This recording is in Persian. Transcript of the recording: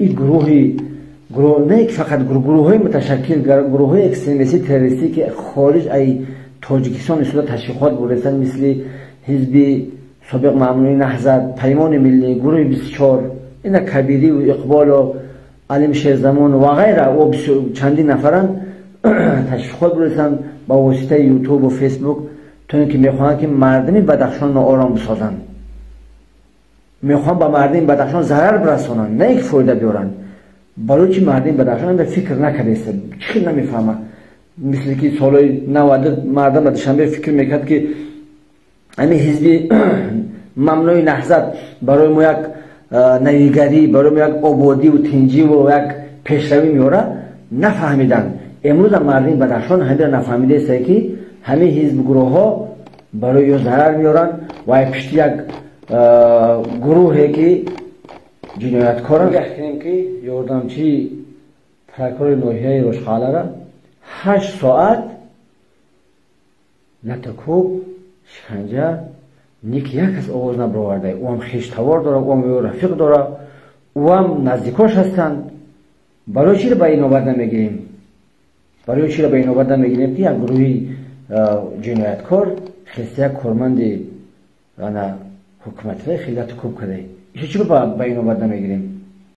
این گروه نه فقط گروه های متشکل گروه های اکستریمیستی تروریستی که خارج از تاجیکستان اصلا تشکیلات بودن مثل حزب سابق مامنوعی نهضت، پیمان ملی، گروه 24، اینا کبیری و اقبال و علیم شیرزمان و غیره و چندین نفرن تشکیلات بودن با واسطه یوتیوب و فیسبوک تا اینکه میخوان که مردم بدخشان آرام بسازن، میخوان با مردم بدخشان ضرر برسونن نه یک فایده بیارن. بلوچ مردم بدخشان در فکر نکرده است، چی نمیفهمه. مثل که سالهای 90 مردم بدخشان فکر میکرد که همین حزب ممنوع نهضت برای ما یک نویگری، برای ما یک آبادی و تنجی و یک پیشروی میاره، نفهمیدن. امروز مردم بدخشان همین نفهمیده است که همه حزب گروه ها برای یا ضرر میارن و پشت یک گروهی که جنایتکاران گفتیم که یاردمچی پرکار ناحیه روشخاله را 8 ساعت لطکوب شکنجه نیک یک از آواز نبرآورده. او هم خویشتوار داره، او هم رفیق داره، او هم نزدیکاش هستند. برای چی را به این نوبت نمیگیریم؟ برای چی را به این نوبت نمیگیریم که یک گروهی جنایتکار خسته یک کارمند حکومتی خیلی لطکوب کرده؟ چی را به این نوبت نمیگیریم؟